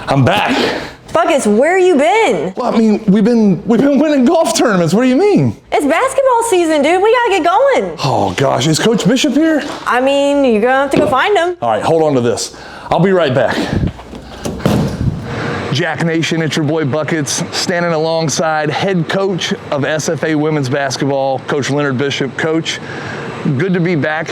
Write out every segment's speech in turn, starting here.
I'm back. Buckets, where you been? Well, I mean, we've been winning golf tournaments. What do you mean? It's basketball season, dude. We gotta get going. Oh gosh, is Coach Bishop here? I mean, you're gonna have to go find him. All right, hold on to this. I'll be right back. Jack Nation, it's your boy Buckets, standing alongside head coach of SFA women's basketball, Coach Leonard Bishop. Coach, good to be back.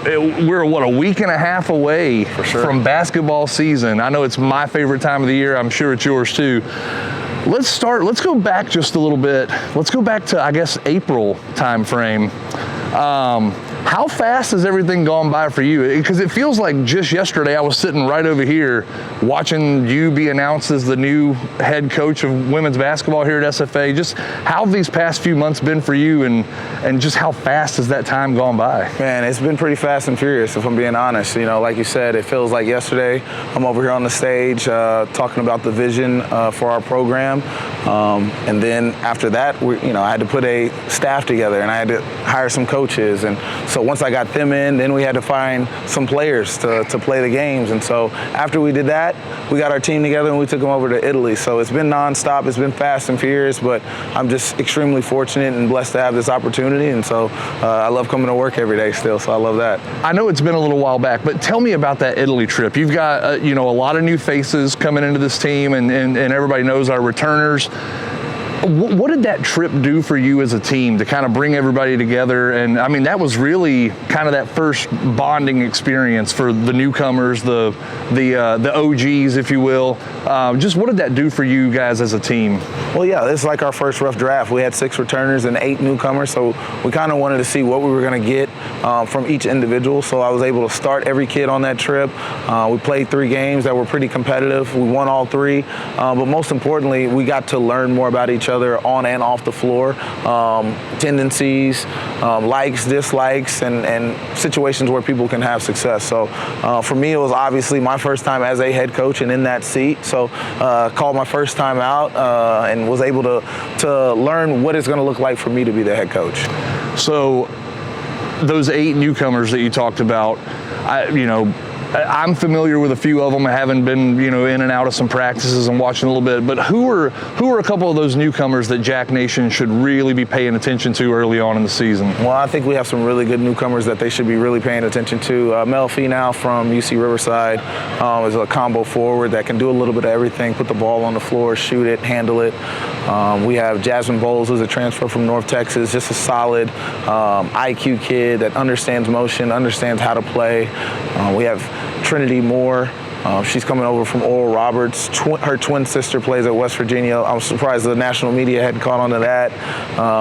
We're, a week and a half away from basketball season. I know it's my favorite time of the year. I'm sure it's yours too. Let's go back just a little bit. Let's go back to, I guess, April time frame. How fast has everything gone by for you? Because it feels like just yesterday I was sitting right over here watching you be announced as the new head coach of women's basketball here at SFA. Just how have these past few months been for you, and just how fast has that time gone by? Man, it's been pretty fast and furious, if I'm being honest. You know, like you said, it feels like yesterday I'm over here on the stage talking about the vision for our program. And then after that, I had to put a staff together and I had to hire some coaches. And so once I got them in, then we had to find some players to play the games. And so after we did that, we got our team together and we took them over to Italy. So it's been nonstop. It's been fast and furious, but I'm just extremely fortunate and blessed to have this opportunity. And so I love coming to work every day still. So I love that. I know it's been a little while back, but tell me about that Italy trip. You've got, a lot of new faces coming into this team, and everybody knows our returners. What did that trip do for you as a team to kind of bring everybody together? And I mean, that was really kind of that first bonding experience for the newcomers, the OGs, if you will. Just what did that do for you guys as a team? Well, yeah, this is like our first rough draft. We had 6 returners and 8 newcomers, so we kind of wanted to see what we were going to get from each individual. So I was able to start every kid on that trip. We played 3 games that were pretty competitive. We won all 3, but most importantly, we got to learn more about each other on and off the floor, tendencies, likes, dislikes, and situations where people can have success. So for me, it was obviously my first time as a head coach and in that seat. So called my first time out and was able to learn what it's going to look like for me to be the head coach. So those 8 newcomers that you talked about, I'm familiar with a few of them. I haven't been, in and out of some practices and watching a little bit. But who are a couple of those newcomers that Jack Nation should really be paying attention to early on in the season? Well, I think we have some really good newcomers that they should be really paying attention to. Mel Finau from UC Riverside is a combo forward that can do a little bit of everything, put the ball on the floor, shoot it, handle it. We have Jasmine Bowles, who's a transfer from North Texas, just a solid IQ kid that understands motion, understands how to play. We have Trinity Moore. She's coming over from Oral Roberts. Her twin sister plays at West Virginia. I'm surprised the national media hadn't caught on to that.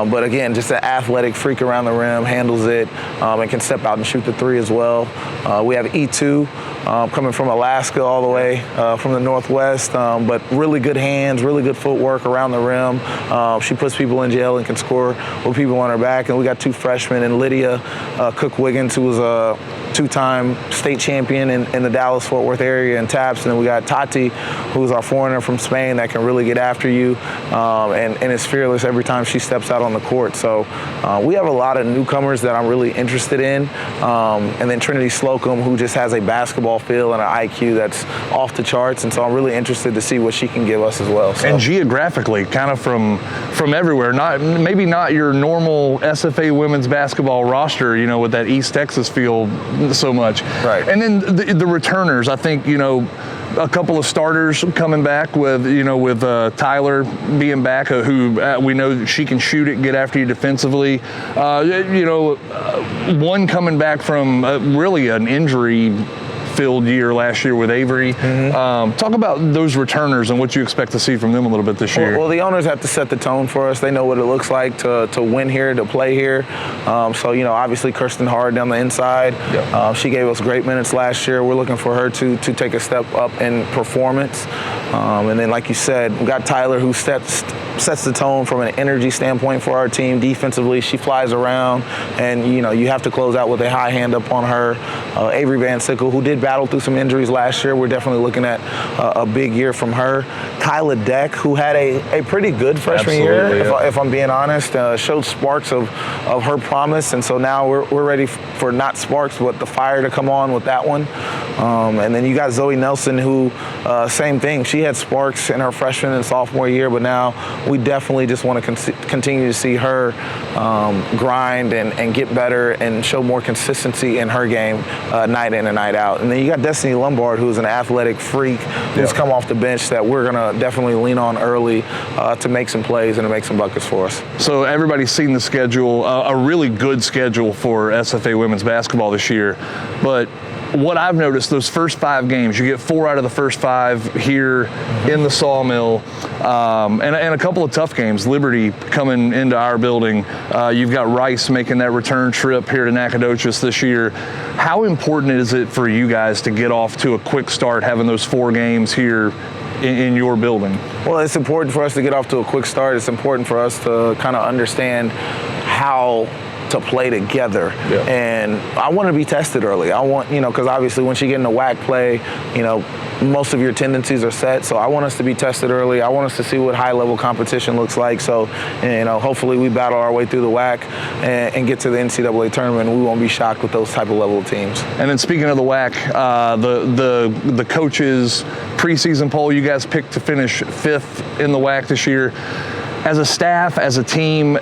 But again, just an athletic freak around the rim, handles it, and can step out and shoot the 3 as well. We have E2 coming from Alaska all the way from the Northwest, but really good hands, really good footwork around the rim. She puts people in jail and can score with people on her back. And we got 2 freshmen, and Lydia Cook-Wiggins, who was a 2-time state champion in the Dallas-Fort Worth area in taps. And then we got Tati, who's our foreigner from Spain that can really get after you and is fearless every time she steps out on the court. So we have a lot of newcomers that I'm really interested in. And then Trinity Slocum, who just has a basketball feel and an IQ that's off the charts. And so I'm really interested to see what she can give us as well. So. And geographically, kind of from everywhere, maybe not your normal SFA women's basketball roster, with that East Texas feel so much. Right. And then the returners, I think, a couple of starters coming back with Tyler being back, who we know she can shoot it, get after you defensively. One coming back from really an injury-filled year last year with Avery. Mm-hmm. Talk about those returners and what you expect to see from them a little bit this year. Well, the owners have to set the tone for us. They know what it looks like to win here, to play here. So, obviously Kirsten Hard down the inside. Yep. She gave us great minutes last year. We're looking for her to take a step up in performance. And then, like you said, we got Tyler, who sets the tone from an energy standpoint for our team. Defensively, she flies around, and you have to close out with a high hand up on her. Avery Van Sickle, who did battled through some injuries last year. We're definitely looking at a big year from her. Kyla Deck, who had a pretty good freshman year, if I'm being honest, showed sparks of her promise, and so now we're ready for not sparks, but the fire to come on with that one. And then you got Zoe Nelson, who, same thing. She had sparks in her freshman and sophomore year, but now we definitely just want to continue to see her grind and get better and show more consistency in her game night in and night out. And then you got Destiny Lombard, who's an athletic freak who's come off the bench that we're going to definitely lean on early to make some plays and to make some buckets for us. So everybody's seen the schedule, a really good schedule for SFA women's basketball this year. But what I've noticed, those first 5 games, you get 4 out of the first 5 here in the Sawmill, and a couple of tough games. Liberty coming into our building. You've got Rice making that return trip here to Nacogdoches this year. How important is it for you guys to get off to a quick start, having those 4 games here in your building? Well, it's important for us to get off to a quick start. It's important for us to kind of understand how to play together. And I want to be tested early. I want, because obviously once you get into WAC play, most of your tendencies are set. So I want us to be tested early. I want us to see what high-level competition looks like. So, hopefully we battle our way through the WAC and get to the NCAA tournament. And we won't be shocked with those type of level of teams. And then speaking of the WAC, the coaches preseason poll, you guys picked to finish 5th in the WAC this year. As a staff, as a team,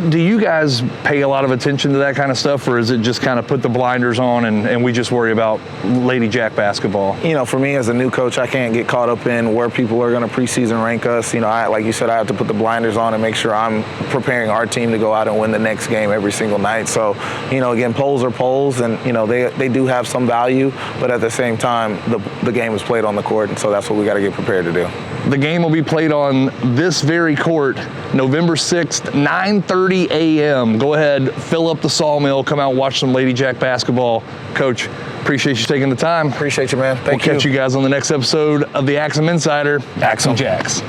do you guys pay a lot of attention to that kind of stuff, or is it just kind of put the blinders on and we just worry about Lady Jack basketball? For me as a new coach, I can't get caught up in where people are going to preseason rank us. Like you said, I have to put the blinders on and make sure I'm preparing our team to go out and win the next game every single night. So, again, polls are polls, and, they do have some value, but at the same time, the game is played on the court, and so that's what we got to get prepared to do. The game will be played on this very court, November 6th, 9:30 a.m. Go ahead, fill up the Sawmill, come out, watch some Lady Jack basketball. Coach, appreciate you taking the time. Appreciate you, man. Thank you. We'll catch you guys on the next episode of the Axum Insider, Axum Jacks.